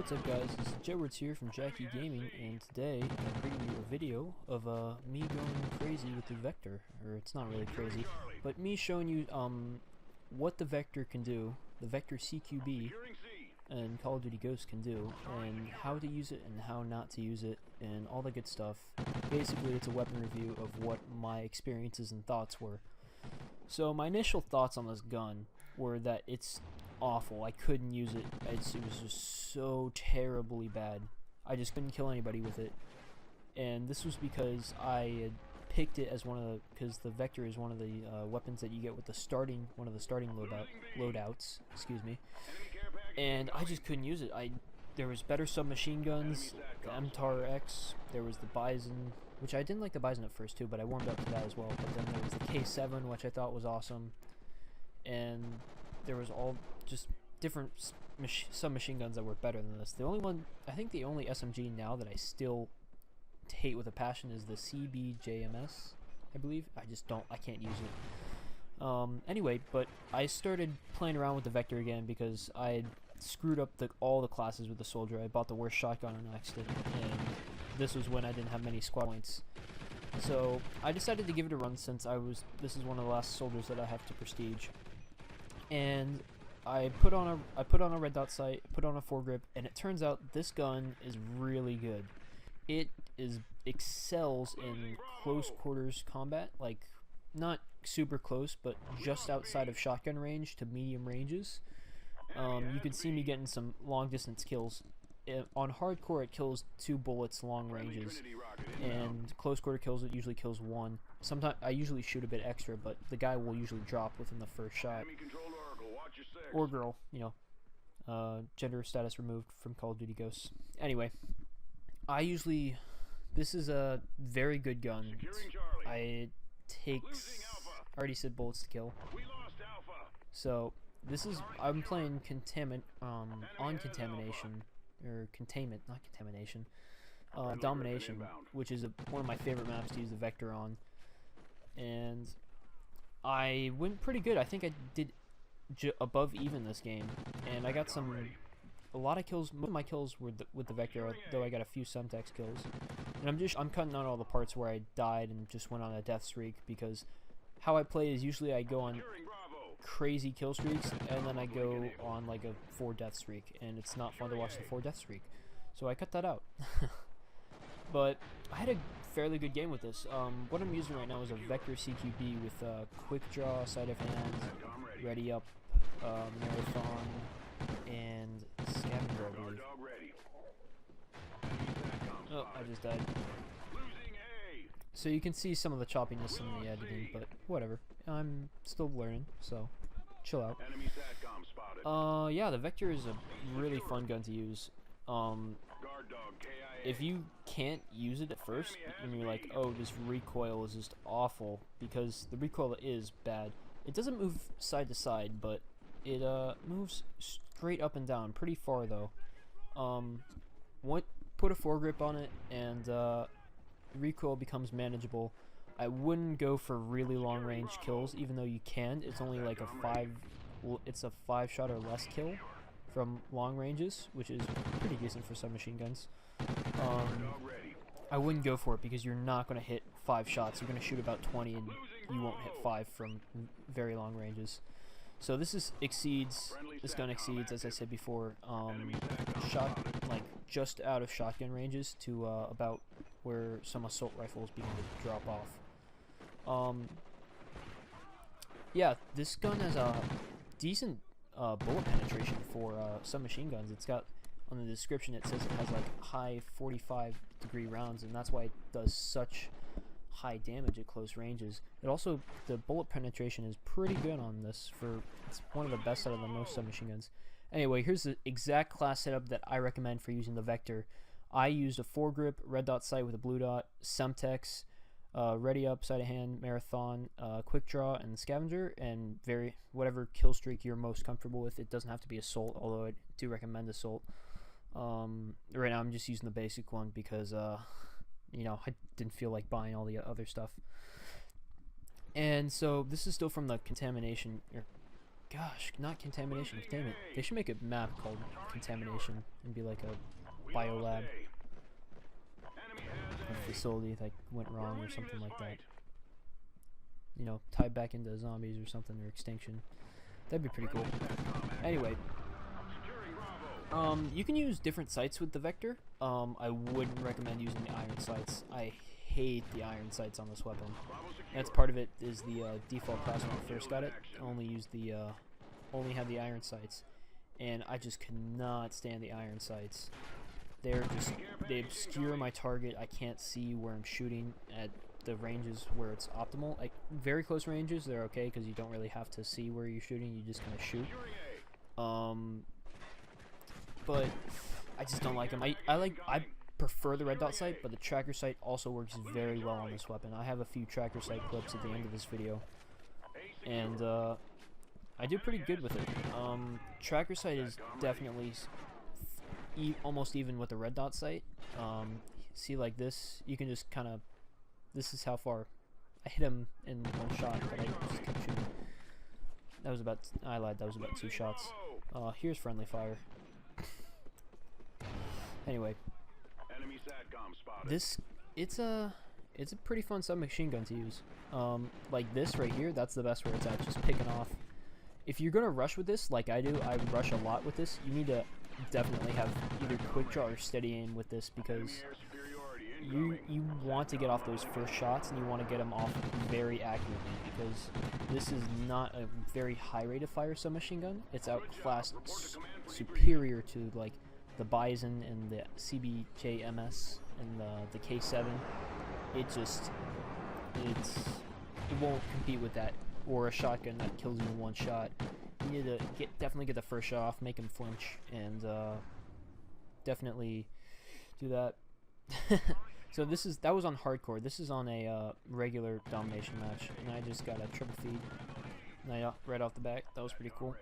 What's up guys, this is JackE here from JackE Gaming, and today I'm bringing you a video of me going crazy with the Vector, or it's not really crazy, but me showing you what the Vector can do, the Vector CQB and Call of Duty Ghosts can do, and how to use it and how not to use it, and all the good stuff. Basically it's a weapon review of what my experiences and thoughts were. So my initial thoughts on this gun were that it's awful. I couldn't use it. It was just so terribly bad. I just couldn't kill anybody with it. And this was because I had picked it as because the Vector is one of the weapons that you get with the starting, loadouts, excuse me. And I just couldn't use it. There was better submachine guns, the MTAR X, there was the Bison, which I didn't like the Bison at first too, but I warmed up to that as well. But then there was the K7, which I thought was awesome. And there was all just different submachine guns that were better than this. The only one, I think the only SMG now that I still hate with a passion is the CBJMS, I believe. I can't use it. Anyway, but I started playing around with the Vector again because I had screwed up all the classes with the soldier. I bought the worst shotgun on accident, and this was when I didn't have many squad points. So I decided to give it a run since this is one of the last soldiers that I have to prestige. And I put on a red dot sight, put on a foregrip, and it turns out this gun is really good. It excels in close quarters combat, like not super close, but just outside of shotgun range to medium ranges. You can see me getting some long distance kills. On hardcore, it kills 2 bullets long ranges, and close quarter kills, it usually kills 1. Sometimes I usually shoot a bit extra, but the guy will usually drop within the first shot. Or girl, you know, gender status removed from Call of Duty Ghosts. Anyway, this is a very good gun. I already said bullets to kill. So I'm playing on contamination, or containment, not contamination, domination, which is one of my favorite maps to use the Vector on. And I went pretty good. I think I did above even this game, and I got a lot of kills. Most of my kills were with the Vector, though I got a few Semtex kills. And I'm cutting out all the parts where I died and just went on a death streak, because how I play is usually I go on crazy kill streaks and then I go on like a 4 death streak, and it's not fun to watch the 4 death streak, so I cut that out. But I had a fairly good game with this. What I'm using right now is a Vector CQB with quick draw, sleight of hand, ready up, marathon, and scavenger, I believe. Oh, I just died. So you can see some of the choppiness in the editing, but whatever. I'm still learning, so chill out. Yeah, the Vector is a really fun gun to use. If you can't use it at first, and you're like, oh, this recoil is just awful, because the recoil is bad. It doesn't move side to side, but it moves straight up and down, pretty far though. Put a foregrip on it, and recoil becomes manageable. I wouldn't go for really long range kills, even though you can. It's only like a 5 shot or less kill from long ranges, which is pretty decent for submachine guns. I wouldn't go for it because you're not going to hit 5 shots. You're going to shoot about 20 and you won't hit 5 from very long ranges. So this gun exceeds, as I said before, like just out of shotgun ranges to about where some assault rifles begin to drop off. Yeah, this gun has a decent bullet penetration for submachine guns. It's got, on the description it says it has like high 45 degree rounds, and that's why it does such high damage at close ranges. It also, the bullet penetration is pretty good on this. It's one of the best out of the most submachine guns. Anyway, here's the exact class setup that I recommend for using the Vector. I used a foregrip, red dot sight with a blue dot, Semtex, ready up, sleight of hand, marathon, quick draw, and scavenger, and whatever kill streak you're most comfortable with. It doesn't have to be assault, although I do recommend assault. Right now I'm just using the basic one because you know, I didn't feel like buying all the other stuff. And so this is still from the gosh, not contamination, containment. They should make a map called contamination and be like a biolab. A facility that went wrong or something like that. You know, tied back into zombies or something, or extinction. That'd be pretty cool. Anyway, you can use different sights with the Vector. I wouldn't recommend using the iron sights. I hate the iron sights on this weapon. That's part of it. Is the default class when I first got it. Only had the iron sights, and I just cannot stand the iron sights. They obscure my target. I can't see where I'm shooting at the ranges where it's optimal. Like very close ranges, they're okay because you don't really have to see where you're shooting. You just kind of shoot. But I just don't like them. I prefer the red dot sight, but the tracker sight also works very well on this weapon. I have a few tracker sight clips at the end of this video, and I do pretty good with it. Tracker sight is definitely almost even with the red dot sight. See, like this, you can just kind of. This is how far I hit him in one shot, but I just kept shooting. That was about. I lied. That was about 2 shots. Here's friendly fire. Anyway, it's a pretty fun submachine gun to use. Like this right here, that's the best where it's at. Just picking off. If you're gonna rush with this, like I do, I rush a lot with this. You need to definitely have either quick draw or steady aim with this, because you want to get off those first shots, and you want to get them off very accurately, because this is not a very high rate of fire submachine gun. It's outclassed superior to like the Bison and the CBJMS and the K7. It won't compete with that, or a shotgun that kills you in one shot. You need to definitely get the first shot off, make him flinch, and definitely do that. So that was on hardcore. This is on a regular domination match, and I just got a triple feed right off the bat. That was pretty cool.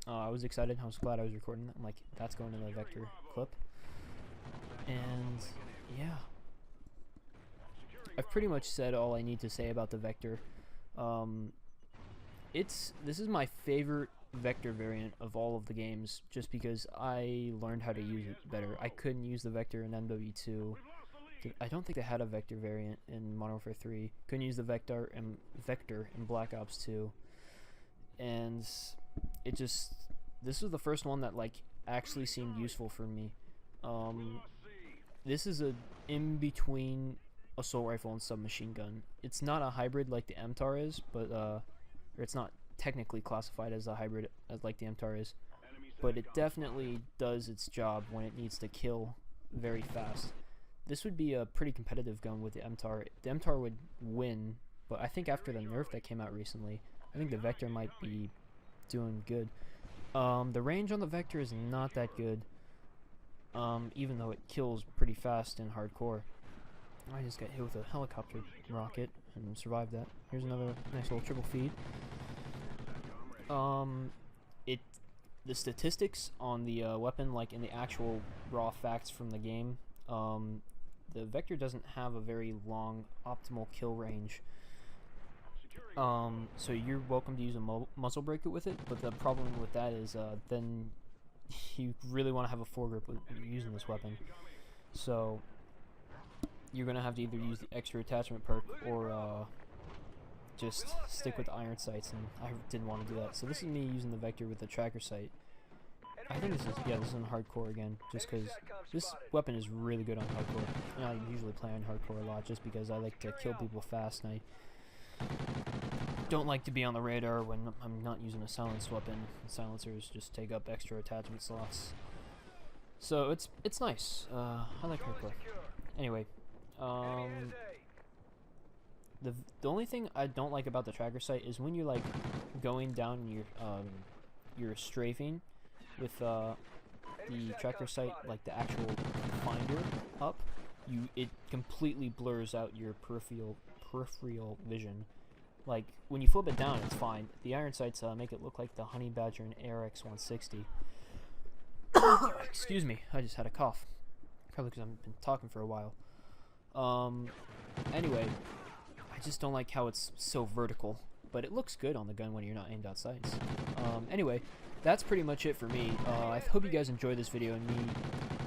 I was excited. I was glad I was recording. I'm like, that's going in the Vector clip. And yeah, I've pretty much said all I need to say about the Vector. This is my favorite Vector variant of all of the games, just because I learned how to use it better. I couldn't use the Vector in MW2. I don't think they had a Vector variant in Modern Warfare 3. Couldn't use the Vector in Black Ops 2. And this was the first one that like actually seemed useful for me. This is a in between assault rifle and submachine gun. It's not a hybrid like the MTAR is, but or it's not technically classified as a hybrid as like the MTAR is, but it definitely does its job when it needs to kill very fast. This would be a pretty competitive gun with the MTAR. The MTAR would win, but I think after the nerf that came out recently, I think the Vector might be doing good. The range on the Vector is not that good, even though it kills pretty fast in hardcore. I just got hit with a helicopter rocket and survived that. Here's another nice little triple feed. The statistics on the weapon, like in the actual raw facts from the game, the Vector doesn't have a very long optimal kill range. So you're welcome to use a muzzle breaker with it, but the problem with that is then you really want to have a foregrip when you're using this weapon. So you're going to have to either use the extra attachment perk or just stick with the iron sights, and I didn't want to do that. So this is me using the Vector with the tracker sight. I think this is on hardcore again, just because this weapon is really good on hardcore. And I usually play on hardcore a lot just because I like to kill people fast, and I don't like to be on the radar when I'm not using a silenced weapon. Silencers just take up extra attachment slots. So it's nice. I like hardcore. Anyway, the only thing I don't like about the tracker sight is when you're like going down and you're strafing with the tracker sight, like the actual finder up, it completely blurs out your peripheral vision. Like when you flip it down, it's fine. The iron sights make it look like the Honey Badger and ARX 160. Excuse me, I just had a cough. Probably because I've been talking for a while. Anyway, I just don't like how it's so vertical. but it looks good on the gun when you're not aimed at sights. Anyway, that's pretty much it for me. I hope you guys enjoyed this video and me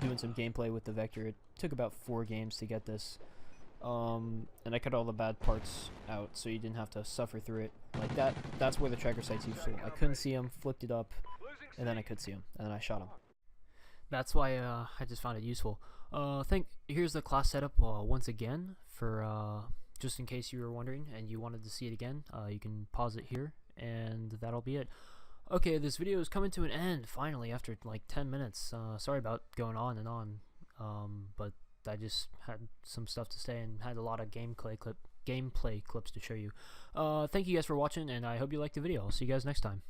doing some gameplay with the Vector. It took about 4 games to get this. And I cut all the bad parts out so you didn't have to suffer through it. Like that, that's where the tracker sight's useful. I couldn't see him, flicked it up, and then I could see him, and then I shot him. That's why I just found it useful. Here's the class setup once again for just in case you were wondering and you wanted to see it again. You can pause it here, and that'll be it. Okay, this video is coming to an end finally after like 10 minutes. Sorry about going on and on, but I just had some stuff to say and had a lot of gameplay clips to show you. Thank you guys for watching, and I hope you liked the video. I'll see you guys next time.